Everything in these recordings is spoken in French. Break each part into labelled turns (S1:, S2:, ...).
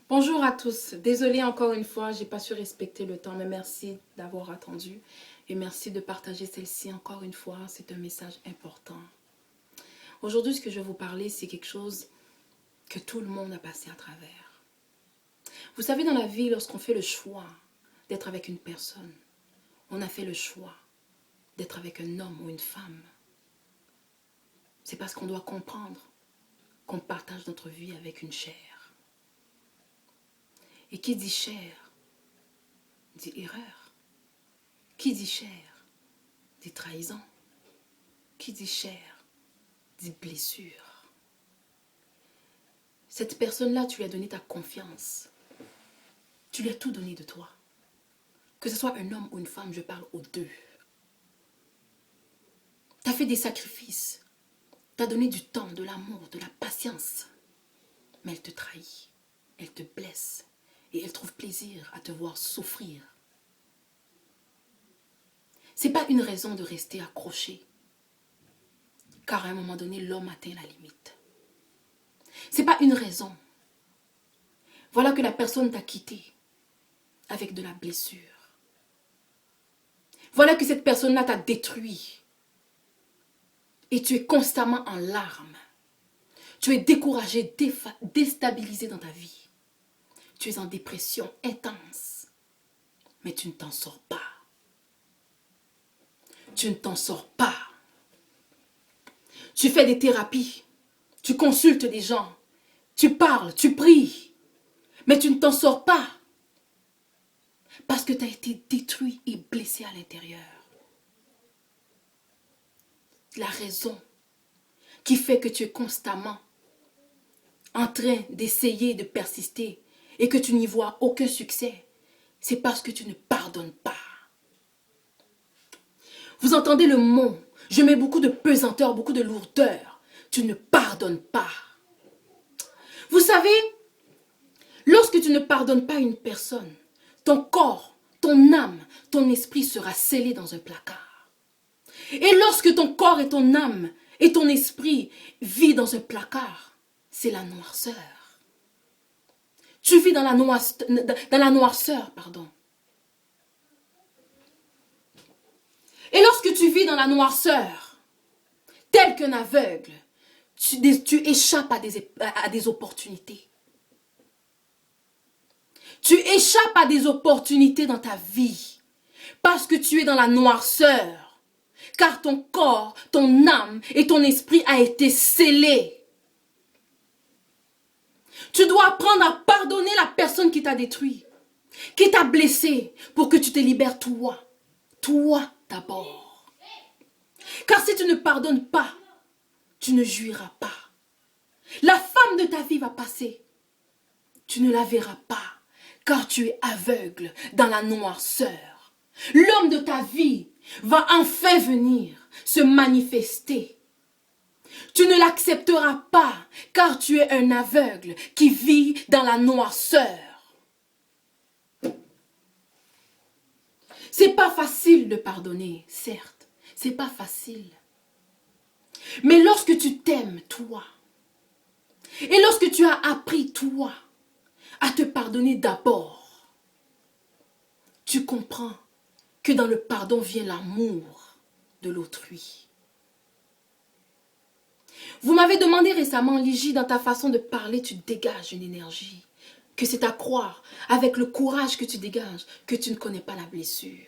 S1: Bonjour à tous. Désolée encore une fois, j'ai pas su respecter le temps, mais merci d'avoir attendu et merci de partager celle-ci encore une fois. C'est un message important. Aujourd'hui, ce que je vais vous parler, c'est quelque chose que tout le monde a passé à travers. Vous savez, dans la vie, lorsqu'on fait le choix d'être avec une personne, on a fait le choix d'être avec un homme ou une femme. C'est parce qu'on doit comprendre qu'on partage notre vie avec une chair. Et qui dit chair, dit erreur. Qui dit chair, dit trahison. Qui dit chair, dit blessure. Cette personne-là, tu lui as donné ta confiance. Tu lui as tout donné de toi. Que ce soit un homme ou une femme, je parle aux deux. Tu as fait des sacrifices. Tu as donné du temps, de l'amour, de la patience. Mais elle te trahit, elle te blesse et elle trouve plaisir à te voir souffrir. Ce n'est pas une raison de rester accroché. Car à un moment donné, l'homme atteint la limite. Ce n'est pas une raison. Voilà que la personne t'a quitté avec de la blessure. Voilà que cette personne-là t'a détruit. Et tu es constamment en larmes. Tu es découragé, déstabilisé dans ta vie. Tu es en dépression intense. Mais tu ne t'en sors pas. Tu ne t'en sors pas. Tu fais des thérapies. Tu consultes des gens. Tu parles, tu pries. Mais tu ne t'en sors pas. Parce que tu as été détruit et blessé à l'intérieur. La raison qui fait que tu es constamment en train d'essayer de persister et que tu n'y vois aucun succès, c'est parce que tu ne pardonnes pas. Vous entendez le mot, je mets beaucoup de pesanteur, beaucoup de lourdeur. Tu ne pardonnes pas. Vous savez, lorsque tu ne pardonnes pas une personne, ton corps, ton âme, ton esprit sera scellé dans un placard. Et lorsque ton corps et ton âme et ton esprit vivent dans un placard, c'est la noirceur. Tu vis dans la noirceur, pardon. Et lorsque tu vis dans la noirceur, tel qu'un aveugle, tu échappes à des opportunités. Tu échappes à des opportunités dans ta vie parce que tu es dans la noirceur. Car ton corps, ton âme et ton esprit a été scellés. Tu dois apprendre à pardonner la personne qui t'a détruit, qui t'a blessé, pour que tu te libères toi. Toi d'abord. Car si tu ne pardonnes pas, tu ne jouiras pas. La femme de ta vie va passer. Tu ne la verras pas, car tu es aveugle dans la noirceur. L'homme de ta vie va enfin venir se manifester. Tu ne l'accepteras pas, car tu es un aveugle qui vit dans la noirceur. C'est pas facile de pardonner, certes. C'est pas facile. Mais lorsque tu t'aimes, toi, et lorsque tu as appris, toi, à te pardonner d'abord, tu comprends que dans le pardon vient l'amour de l'autrui. Vous m'avez demandé récemment, Ligie, dans ta façon de parler, tu dégages une énergie. Que c'est à croire, avec le courage que tu dégages, que tu ne connais pas la blessure.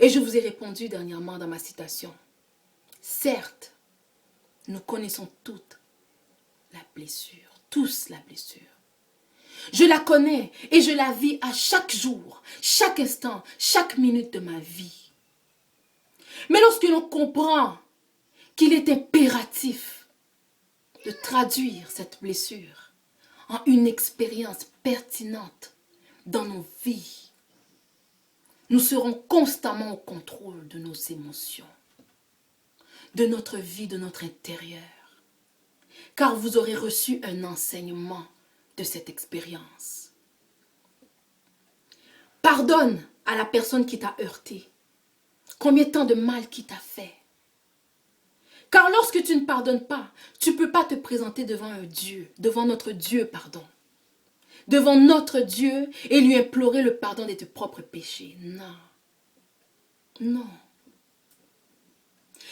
S1: Et je vous ai répondu dernièrement dans ma citation. Certes, nous connaissons toutes la blessure, tous la blessure. Je la connais et je la vis à chaque jour, chaque instant, chaque minute de ma vie. Mais lorsque l'on comprend qu'il est impératif de traduire cette blessure en une expérience pertinente dans nos vies, nous serons constamment au contrôle de nos émotions, de notre vie, de notre intérieur. Car vous aurez reçu un enseignement de cette expérience. Pardonne à la personne qui t'a heurté. Combien de temps de mal qui t'a fait. Car lorsque tu ne pardonnes pas, tu ne peux pas te présenter devant un Dieu, devant notre Dieu, pardon. devant notre Dieu et lui implorer le pardon de tes propres péchés. Non. Non.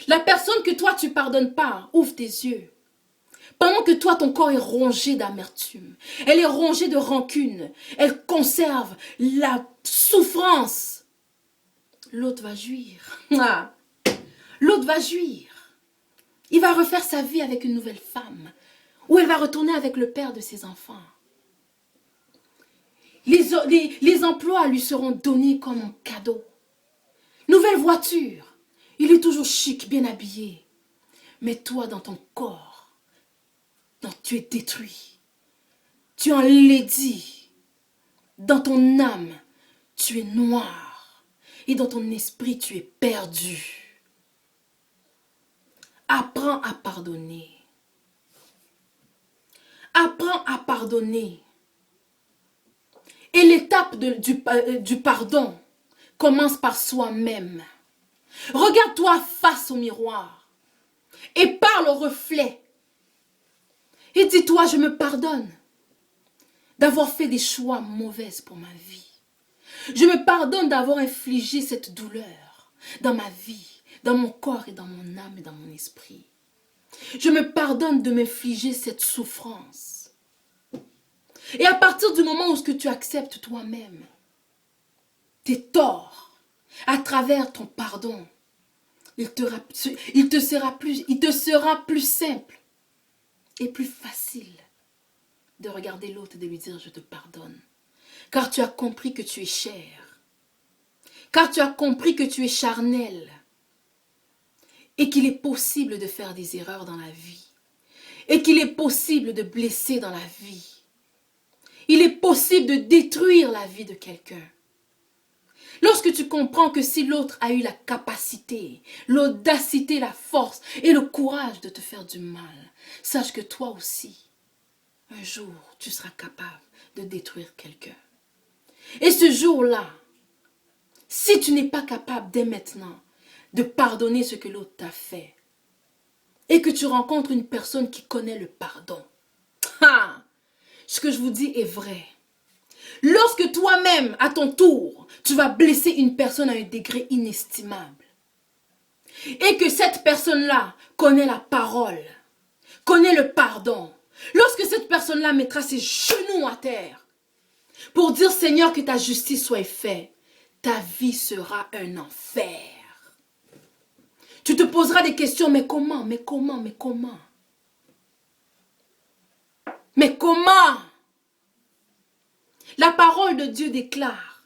S1: La personne que toi tu pardonnes pas, ouvre tes yeux. Pendant que toi, ton corps est rongé d'amertume, elle est rongée de rancune, elle conserve la souffrance. L'autre va jouir. Ah. L'autre va jouir. Il va refaire sa vie avec une nouvelle femme, ou elle va retourner avec le père de ses enfants. Les emplois lui seront donnés comme un cadeau. Nouvelle voiture. Il est toujours chic, bien habillé. Mais toi, dans ton corps, tu es détruit. Tu es enlaidi. Dans ton âme, tu es noir. Et dans ton esprit, tu es perdu. Apprends à pardonner. Apprends à pardonner. Et l'étape du pardon commence par soi-même. Regarde-toi face au miroir et parle au reflet. Et dis-toi, je me pardonne d'avoir fait des choix mauvais pour ma vie. Je me pardonne d'avoir infligé cette douleur dans ma vie, dans mon corps et dans mon âme et dans mon esprit. Je me pardonne de m'infliger cette souffrance. Et à partir du moment où tu acceptes toi-même tes torts, à travers ton pardon, il te sera plus simple et plus facile de regarder l'autre et de lui dire je te pardonne. Car tu as compris que tu es chair. Car tu as compris que tu es charnel. Et qu'il est possible de faire des erreurs dans la vie. Et qu'il est possible de blesser dans la vie. Il est possible de détruire la vie de quelqu'un. Lorsque tu comprends que si l'autre a eu la capacité, l'audacité, la force et le courage de te faire du mal, sache que toi aussi, un jour, tu seras capable de détruire quelqu'un. Et ce jour-là, si tu n'es pas capable dès maintenant de pardonner ce que l'autre t'a fait, et que tu rencontres une personne qui connaît le pardon, ce que je vous dis est vrai. Lorsque toi-même, à ton tour, tu vas blesser une personne à un degré inestimable, et que cette personne-là connaît la parole, connaît le pardon, lorsque cette personne-là mettra ses genoux à terre pour dire Seigneur que ta justice soit faite, ta vie sera un enfer. Tu te poseras des questions, mais comment, mais comment, mais comment? Mais comment? La parole de Dieu déclare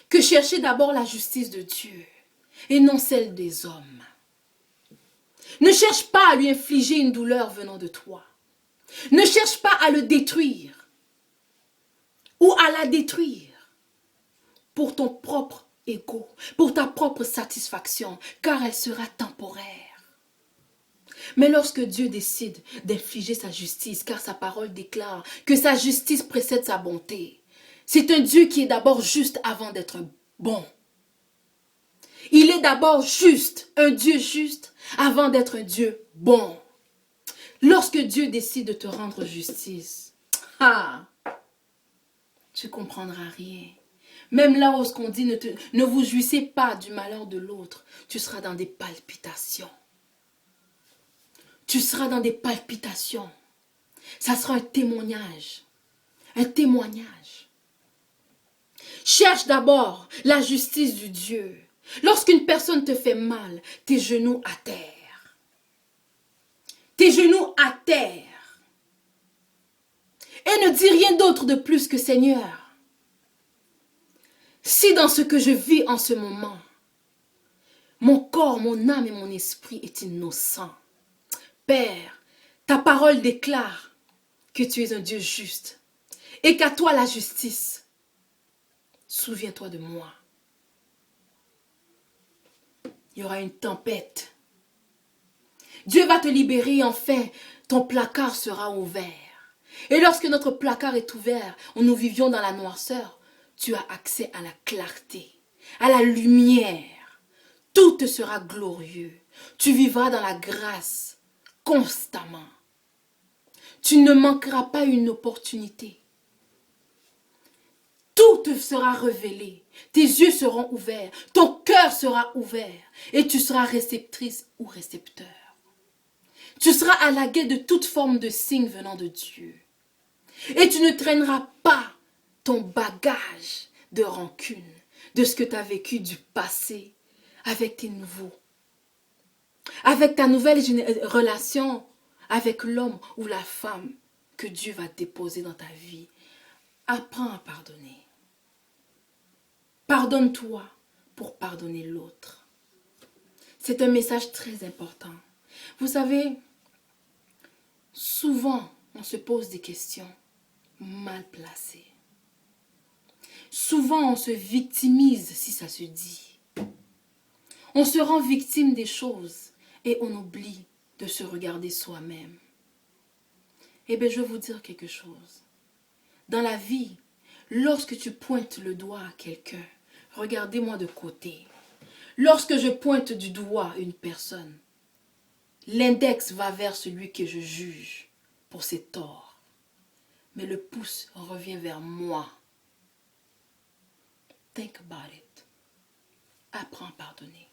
S1: que cherchez d'abord la justice de Dieu et non celle des hommes. Ne cherche pas à lui infliger une douleur venant de toi. Ne cherche pas à le détruire ou à la détruire pour ton propre ego, pour ta propre satisfaction, car elle sera temporaire. Mais lorsque Dieu décide d'infliger sa justice, car sa parole déclare que sa justice précède sa bonté, c'est un Dieu qui est d'abord juste avant d'être bon. Il est d'abord juste, un Dieu juste, avant d'être un Dieu bon. Lorsque Dieu décide de te rendre justice, tu ne comprendras rien. Même là où ce qu'on dit, ne vous jouissez pas du malheur de l'autre, tu seras dans des palpitations. Tu seras dans des palpitations. Ça sera un témoignage. Un témoignage. Cherche d'abord la justice du Dieu. Lorsqu'une personne te fait mal, tes genoux à terre. Tes genoux à terre. Et ne dis rien d'autre de plus que Seigneur. Si dans ce que je vis en ce moment, mon corps, mon âme et mon esprit est innocent, Père, ta parole déclare que tu es un Dieu juste et qu'à toi la justice. Souviens-toi de moi. Il y aura une tempête. Dieu va te libérer, enfin, ton placard sera ouvert. Et lorsque notre placard est ouvert, où nous vivions dans la noirceur, tu as accès à la clarté, à la lumière. Tout te sera glorieux. Tu vivras dans la grâce constamment. Tu ne manqueras pas une opportunité tout te sera révélé. Tes yeux seront ouverts, ton cœur sera ouvert et tu seras réceptrice ou récepteur. Tu seras à la guet de toute forme de signe venant de Dieu. Et tu ne traîneras pas ton bagage de rancune, de ce que tu as vécu du passé avec tes nouveaux. Avec ta nouvelle relation avec l'homme ou la femme que Dieu va déposer dans ta vie. Apprends à pardonner. Pardonne-toi pour pardonner l'autre. C'est un message très important. Vous savez, souvent, on se pose des questions mal placées. Souvent, on se victimise, si ça se dit. On se rend victime des choses et on oublie de se regarder soi-même. Eh bien, je vais vous dire quelque chose. Dans la vie, lorsque tu pointes le doigt à quelqu'un, regardez-moi de côté. Lorsque je pointe du doigt une personne, l'index va vers celui que je juge pour ses torts. Mais le pouce revient vers moi. Think about it. Apprends à pardonner.